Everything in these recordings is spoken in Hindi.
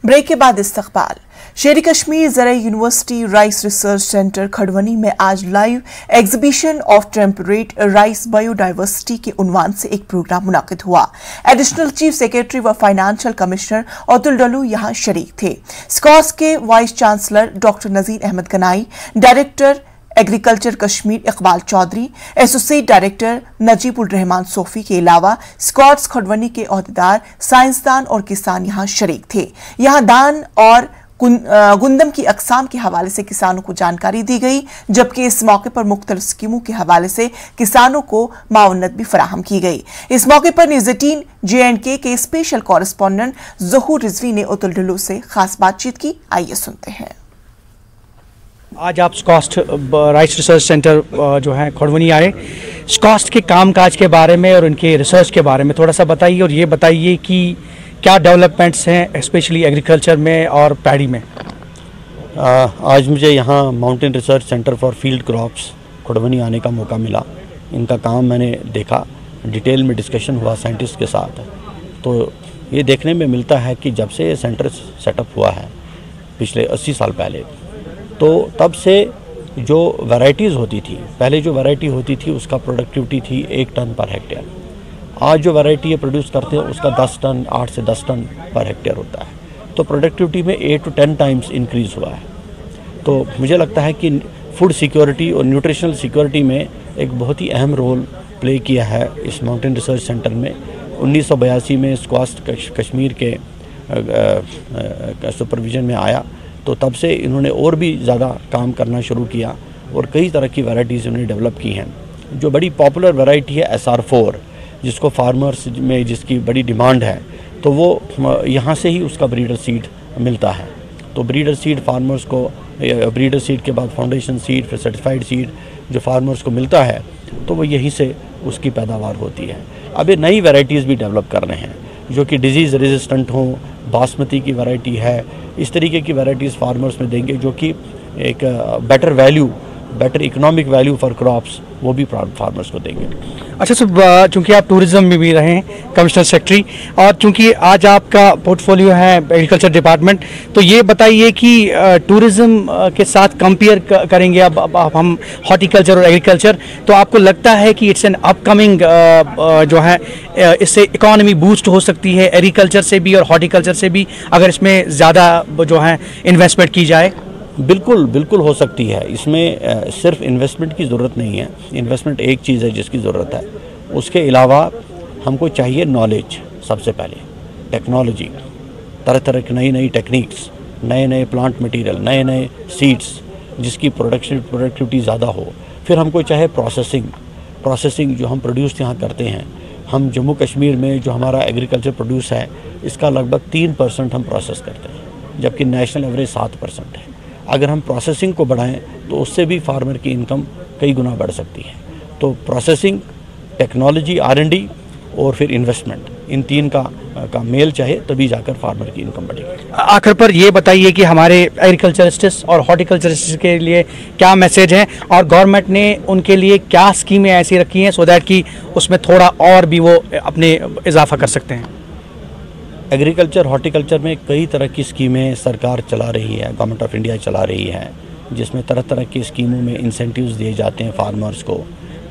ब्रेक के बाद इस्तकबाल। Sher Kashmir Zarai university rice research centre Khudwani में आज live exhibition of temperate rice biodiversity के उन्वान से एक प्रोग्राम मुनाकिद हुआ। एडिशनल चीफ सेक्रेटरी व फाइनेंशियल कमिश्नर अतुल डल्लू यहां शरीक थे। स्कॉस के vice chancellor doctor Nazir Ahmad Ganai, director agriculture Kashmir Iqbal Choudhary, associate director Najib ul Rehman Sofi के अलावा स्कॉट्स खड़वनी के ओहदेदार, साइंसदान और किसान यहां शरीक थे। यहां दान और गुंदम की अकसाम के हवाले से किसानों को जानकारी दी गई, जबकि इस मौके पर मुख्तलिफ स्कीमों के हवाले से किसानों को मावनत भी फराहम की गई। इस मौके पर न्यूज़ 18 J&K के स्पेशल कॉरेस्पॉन्डेंट ज़हूर रिजवी ने अतुल डल्लू से खास बातचीत की। आइए सुनते हैं। आज आप स्कॉस्ट राइस रिसर्च सेंटर जो है खड़वनी आए, स्कॉस्ट के कामकाज के बारे में और उनके रिसर्च के बारे में थोड़ा सा बताइए, और ये बताइए कि क्या डेवलपमेंट्स हैं स्पेशली एग्रीकल्चर में और पैडी में। आज मुझे यहाँ mountain research centre for field crops Khudwani आने का मौका मिला। इनका काम मैंने देखा, डिटेल में डिस्कशन हुआ साइंटिस्ट के साथ। तो ये देखने में मिलता है कि जब से ये सेंटर सेटअप हुआ है पिछले 80 साल पहले, तो तब से जो वैरायटीज़ होती थी, पहले जो वैरायटी होती थी उसका प्रोडक्टिविटी थी 1 टन पर हेक्टेयर। आज जो वैरायटी ये प्रोड्यूस करते हैं उसका 10 टन 8 से 10 टन पर हेक्टेयर होता है। तो प्रोडक्टिविटी में 8 to 10 टाइम्स इंक्रीज़ हुआ है। तो मुझे लगता है कि फूड सिक्योरिटी और न्यूट्रिशनल सिक्योरिटी में एक बहुत ही अहम रोल प्ले किया है इस माउंटेन रिसर्च सेंटर में। 1982 में स्कॉस्ट कश्मीर के सुपरविजन में आया, तो तब से इन्होंने और भी ज़्यादा काम करना शुरू किया और कई तरह की वैरायटीज़ इन्होंने डेवलप की हैं। जो बड़ी पॉपुलर वैरायटी है SR4, जिसको फार्मर्स में जिसकी बड़ी डिमांड है, तो वो यहाँ से ही उसका ब्रीडर सीड मिलता है। तो ब्रीडर सीड फार्मर्स को, ब्रीडर सीड के बाद फाउंडेशन सीड, फिर सर्टिफाइड सीड जो फार्मर्स को मिलता है, तो वो यहीं से उसकी पैदावार होती है। अब ये नई वैरायटीज़ भी डेवलप कर रहे हैं जो कि डिजीज़ रेजिस्टेंट हों। बासमती की वैरायटी है, इस तरीके की वैरायटीज़ फार्मर्स में देंगे जो कि एक better value, better economic value for crops, वो भी फार्मर्स को देंगे। अच्छा सर, चूँकि आप टूरिज़्म में भी रहे हैं कमिश्नर सेक्रेटरी, और चूँकि आज आपका पोर्टफोलियो है एग्रीकल्चर डिपार्टमेंट, तो ये बताइए कि टूरिज़्म के साथ कंपेयर करेंगे अब हम हॉर्टिकल्चर और एग्रीकल्चर, तो आपको लगता है कि इट्स एन अपकमिंग जो है इससे इकॉनमी बूस्ट हो सकती है एग्रीकल्चर से भी और हॉर्टिकल्चर से भी, अगर इसमें ज़्यादा जो है इन्वेस्टमेंट की जाए? बिल्कुल बिल्कुल हो सकती है। इसमें सिर्फ इन्वेस्टमेंट की ज़रूरत नहीं है। इन्वेस्टमेंट एक चीज़ है जिसकी ज़रूरत है, उसके अलावा हमको चाहिए नॉलेज। सबसे पहले टेक्नोलॉजी, तरह तरह की नई नई टेक्निक्स, नए नए प्लांट मटेरियल, नए नए सीड्स जिसकी प्रोडक्टिविटी ज़्यादा हो। फिर हमको चाहे प्रोसेसिंग जो हम प्रोड्यूस यहाँ करते हैं, हम जम्मू कश्मीर में जो हमारा एग्रीकल्चर प्रोड्यूस है इसका लगभग 3% हम प्रोसेस करते हैं, जबकि नेशनल एवरेज 7% है। अगर हम प्रोसेसिंग को बढ़ाएं तो उससे भी फार्मर की इनकम कई गुना बढ़ सकती है। तो प्रोसेसिंग, टेक्नोलॉजी, R&D और फिर इन्वेस्टमेंट, इन 3 का मेल चाहे तभी जाकर फार्मर की इनकम बढ़ेगी। आखिर पर ये बताइए कि हमारे एग्रीकल्चरिस्ट्स और हॉर्टिकल्चरिस्ट्स के लिए क्या मैसेज है, और गवर्नमेंट ने उनके लिए क्या स्कीमें ऐसी रखी हैं सो दैट कि उसमें थोड़ा और भी वो अपने इजाफा कर सकते हैं? एग्रीकल्चर हॉर्टिकल्चर में कई तरह की स्कीमें सरकार चला रही है, गवर्नमेंट ऑफ इंडिया चला रही है, जिसमें तरह तरह की स्कीमों में इंसेंटिव्स दिए जाते हैं फार्मर्स को।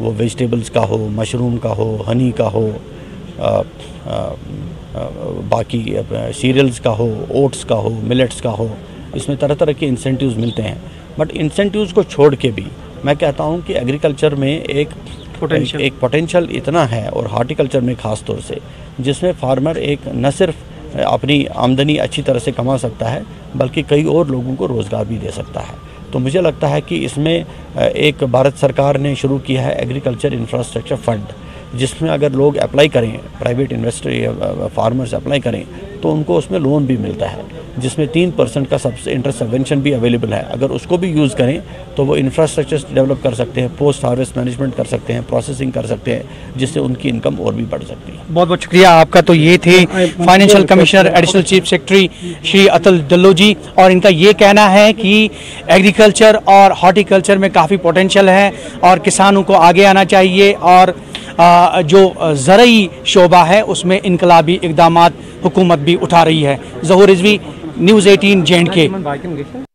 वो वेजिटेबल्स का हो, मशरूम का हो, हनी का हो, बाकी सीरियल्स का हो, ओट्स का हो, मिलेट्स का हो, इसमें तरह तरह के इंसेंटिव्स मिलते हैं। बट इंसेंटिव्स को छोड़ के भी मैं कहता हूँ कि एग्रीकल्चर में एक पोटेंशियल इतना है, और हॉर्टिकल्चर में ख़ास तौर से, जिसमें फार्मर एक न सिर्फ अपनी आमदनी अच्छी तरह से कमा सकता है बल्कि कई और लोगों को रोज़गार भी दे सकता है। तो मुझे लगता है कि इसमें एक भारत सरकार ने शुरू किया है एग्रीकल्चर इंफ्रास्ट्रक्चर फंड, जिसमें अगर लोग अप्लाई करें, प्राइवेट इन्वेस्टर या फार्मर्स अप्लाई करें, तो उनको उसमें लोन भी मिलता है, जिसमें 3% का सबसे इंटरेस्ट सबवेंशन भी अवेलेबल है। अगर उसको भी यूज़ करें तो वो इंफ्रास्ट्रक्चर डेवलप कर सकते हैं, पोस्ट हार्वेस्ट मैनेजमेंट कर सकते हैं, प्रोसेसिंग कर सकते हैं, जिससे उनकी इनकम और भी बढ़ सकती है। बहुत बहुत शुक्रिया आपका। तो ये थे financial commissioner additional chief secretary Shri Atul Dulloo ji, और इनका ये कहना है कि एग्रीकल्चर और हॉर्टिकल्चर में काफ़ी पोटेंशियल है और किसानों को आगे आना चाहिए, और जो ज़रई शोबा है उसमें इनकलाबी इक़दामात हुकूमत भी उठा रही है। ज़हूर रिजवी, News 18 J&K।